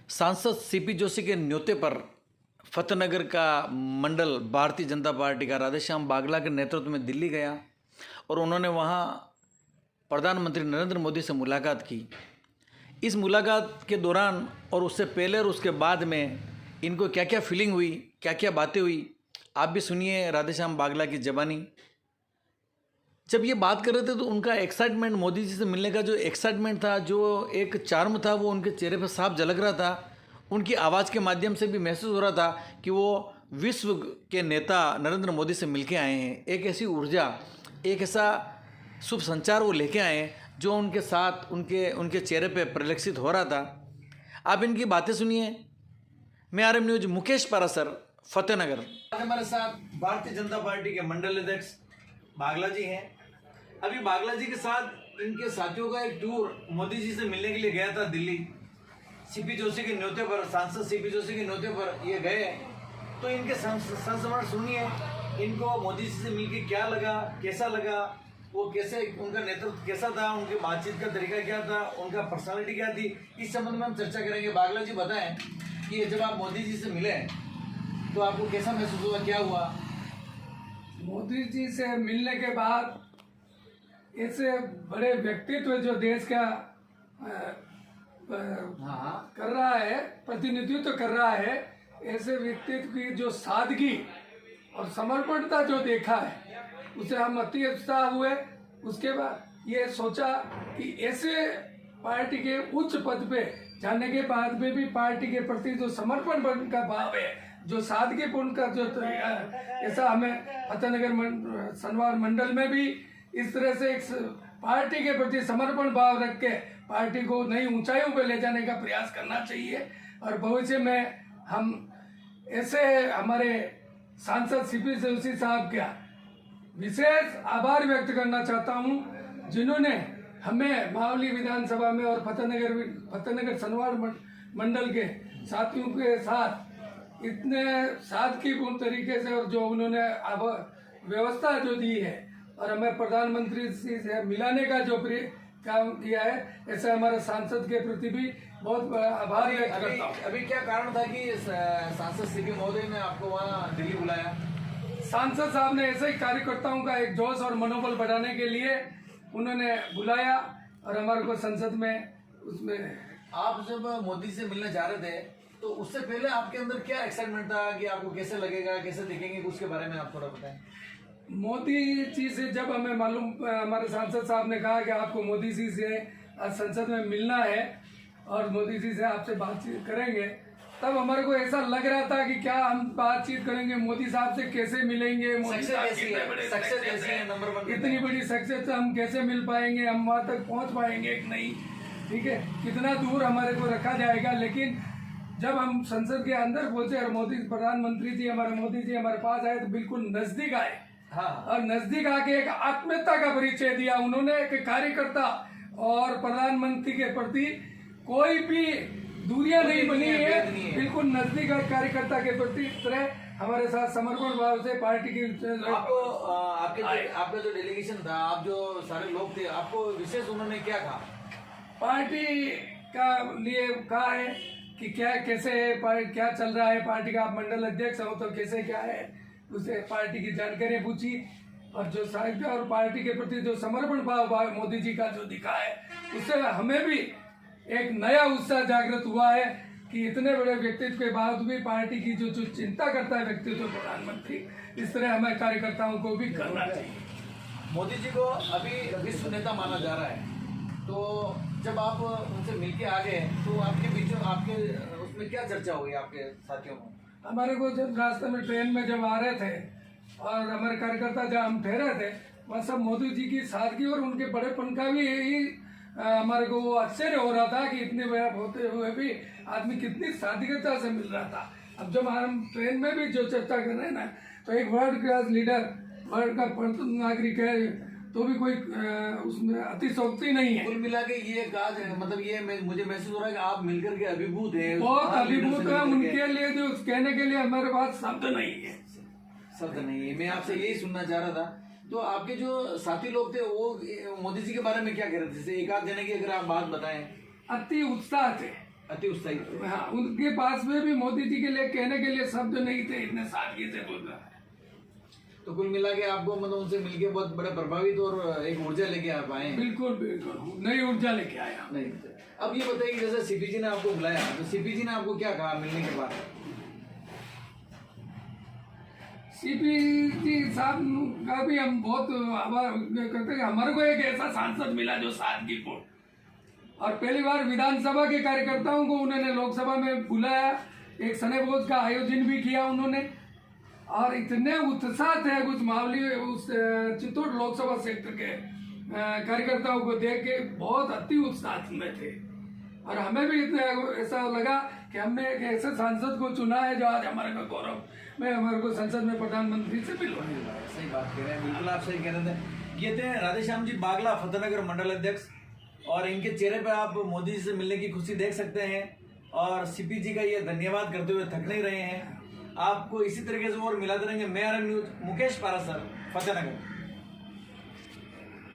सांसद सीपी जोशी के न्योते पर फतेहनगर का मंडल भारतीय जनता पार्टी का राधेश्याम बागला के नेतृत्व में दिल्ली गया और उन्होंने वहाँ प्रधानमंत्री नरेंद्र मोदी से मुलाकात की। इस मुलाकात के दौरान और उससे पहले और उसके बाद में इनको क्या क्या फीलिंग हुई, क्या क्या बातें हुई, आप भी सुनिए राधेश्याम बागला की ज़बानी। जब ये बात कर रहे थे तो उनका एक्साइटमेंट, मोदी जी से मिलने का जो एक्साइटमेंट था, जो एक चार्म था, वो उनके चेहरे पर साफ झलक रहा था। उनकी आवाज़ के माध्यम से भी महसूस हो रहा था कि वो विश्व के नेता नरेंद्र मोदी से मिलके आए हैं। एक ऐसी ऊर्जा, एक ऐसा शुभ संचार वो लेके आए हैं जो उनके साथ उनके चेहरे पे परिलक्षित हो रहा था। आप इनकी बातें सुनिए। मैं आरएम न्यूज मुकेश पारासर, फतेहनगर। आज हमारे साथ भारतीय जनता पार्टी के मंडल अध्यक्ष बागला जी हैं। अभी बागला जी के साथ इनके साथियों का एक टूर मोदी जी से मिलने के लिए गया था दिल्ली। सीपी जोशी के न्योते पर, सांसद सीपी जोशी के न्योते पर ये गए, तो इनके संस्मरण सुनिए। इनको मोदी जी से मिलके क्या लगा, कैसा लगा, वो कैसे, उनका नेतृत्व कैसा था, उनकी बातचीत का तरीका क्या था, उनका पर्सनालिटी क्या थी, इस संबंध में हम चर्चा करेंगे। बागला जी बताएं कि जब आप मोदी जी से मिले तो आपको कैसा महसूस हुआ, क्या हुआ? मोदी जी से मिलने के बाद ऐसे बड़े व्यक्तित्व जो देश का कर रहा है, प्रतिनिधित्व कर रहा है, ऐसे व्यक्तित्व की जो सादगी और समर्पणता जो देखा है, उसे हम अति उत्साह हुए। उसके बाद ये सोचा कि ऐसे पार्टी के उच्च पद पे जाने के बाद में भी पार्टी के प्रति जो समर्पण का भाव है, जो सादगीपूर्ण का जो तरीका है, ऐसा हमें फतेहनगर सनवार मंडल में भी इस तरह से एक पार्टी के प्रति समर्पण भाव रख के पार्टी को नई ऊंचाइयों पर ले जाने का प्रयास करना चाहिए। और भविष्य में हम ऐसे हमारे सांसद सीपी जोशी साहब का विशेष आभार व्यक्त करना चाहता हूं, जिन्होंने हमें मावली विधानसभा में और फतेहनगर सनवार मंडल के साथियों के साथ इतने सादगीपूर्ण तरीके से और जो उन्होंने व्यवस्था जो दी है और हमें प्रधानमंत्री से मिलाने का जो काम किया है, ऐसे हमारे सांसद के प्रति भी बहुत आभार व्यक्त करता हूँ। अभी क्या कारण था कि सांसद सीपी महोदय ने आपको वहाँ दिल्ली बुलाया? सांसद साहब ने ऐसे ही कार्यकर्ताओं का एक जोश और मनोबल बढ़ाने के लिए उन्होंने बुलाया और हमारे को संसद में उसमें। आप जब मोदी से मिलने जा रहे थे तो उससे पहले आपके अंदर क्या एक्साइटमेंट था कि आपको कैसे लगेगा, कैसे दिखेंगे, उसके बारे में आप थोड़ा बताएं। मोदी जी से जब हमें मालूम, हमारे सांसद साहब ने कहा कि आपको मोदी जी से आज संसद में मिलना है और मोदी जी से आपसे बातचीत करेंगे, तब हमारे को ऐसा लग रहा था कि क्या हम बातचीत करेंगे, मोदी साहब से कैसे मिलेंगे, मोदी साहब इतनी बड़ी सक्सेस हम कैसे मिल पाएंगे, हम वहाँ तक पहुँच पाएंगे कि नहीं, ठीक है, कितना दूर हमारे को रखा जाएगा। लेकिन जब हम संसद के अंदर पहुंचे और प्रधानमंत्री जी हमारे पास आए तो बिल्कुल नजदीक आए। हाँ। और नजदीक आके एक आत्मीयता का परिचय दिया उन्होंने कि कार्यकर्ता और प्रधानमंत्री के प्रति कोई भी दूरियां नहीं बनी है, बिल्कुल नजदीक कार्यकर्ता के प्रति तरह हमारे साथ समर्पण भाव से पार्टी की। आपको आपका जो डेलीगेशन था, आप जो सारे लोग थे, आपको विशेष उन्होंने क्या कहा? पार्टी का लिए कहा है कि क्या कैसे है, क्या चल रहा है पार्टी का, आप मंडल अध्यक्ष हो तो कैसे क्या है, उसे पार्टी की जानकारी पूछी और जो साहित्य और पार्टी के प्रति जो समर्पण भाव मोदी जी का जो दिखा है, उससे हमें भी एक नया उत्साह जागृत हुआ है कि इतने बड़े व्यक्तित्व के बावजूद भी पार्टी की जो चिंता करता है व्यक्तित्व प्रधानमंत्री, इस तरह हमें कार्यकर्ताओं को भी करना चाहिए। मोदी जी को अभी विश्व नेता माना जा रहा है, तो जब आप उनसे मिलके आ गए तो आपके बीच आपके उसमें क्या चर्चा हुई आपके साथियों को? हमारे को जब रास्ते में ट्रेन में जब आ रहे थे और हमारे कार्यकर्ता जब हम ठहरे थे, वह सब मोदी जी की सादगी और उनके बड़ेपन का भी यही हमारे को वो आश्चर्य हो रहा था कि इतने बड़ा होते हुए भी आदमी कितनी सादगीता से मिल रहा था। अब जब हम ट्रेन में भी जो चर्चा कर रहे हैं ना, तो एक वर्ल्ड क्लास लीडर, वर्ल्ड का प्रथम नागरिक है, तो भी कोई उसमें अतिशोक्ति नहीं है। कुल मिला के ये काज है, मतलब ये मुझे महसूस हो रहा है कि आप मिलकर के अभिभूत हैं, बहुत अभिभूत है। उनके लिए जो कहने के लिए हमारे पास शब्द नहीं है, शब्द नहीं है। मैं आपसे यही सुनना चाह रहा था। तो आपके जो साथी लोग थे वो मोदी जी के बारे में क्या कह रहे थे? जैसे एक आध जने की अगर आप बात बताएं। अति उत्साह थे, अति उत्साही थे। हाँ, उनके पास में भी मोदी जी के लिए कहने के लिए शब्द नहीं थे, इतने सादगी से बोल रहा है। तो कुल मिला के आपको मतलब उनसे मिलके बहुत बड़ा प्रभावित और एक ऊर्जा लेके आप आए हैं। बिल्कुल बिल्कुल नई ऊर्जा लेके आया। नहीं, अब ये बताइए कि जैसे सीपी जी ने आपको बुलाया तो सीपी जी ने आपको क्या कहा मिलने के बाद? सीपी जी साहब का भी हम बहुत आभार करते हैं। हमारे को एक ऐसा सांसद मिला जो सादगीपूर्ण, और पहली बार विधानसभा के कार्यकर्ताओं को उन्होंने लोकसभा में बुलाया, एक स्नेह भोज का आयोजन भी किया उन्होंने, और इतने उत्साह थे कुछ मामले उस चित्तौड़ लोकसभा क्षेत्र के कार्यकर्ताओं को देख के बहुत अति उत्साह में थे। और हमें भी ऐसा लगा कि हमने एक ऐसे सांसद को चुना है जो आज हमारे को गौरव में हमारे को संसद में प्रधानमंत्री से मिलवाया। सही बात कह रहे हैं, बिल्कुल आप सही कह रहे थे। ये थे राधेश्याम जी बागला, फतेहनगर मंडल अध्यक्ष, और इनके चेहरे पे आप मोदी जी से मिलने की खुशी देख सकते हैं, और सीपी जी का ये धन्यवाद करते हुए थक नहीं रहे हैं। आपको इसी तरीके से और मिलाते रहेंगे। मैं आरएन न्यूज, मुकेश पारासर, फतेहनगर।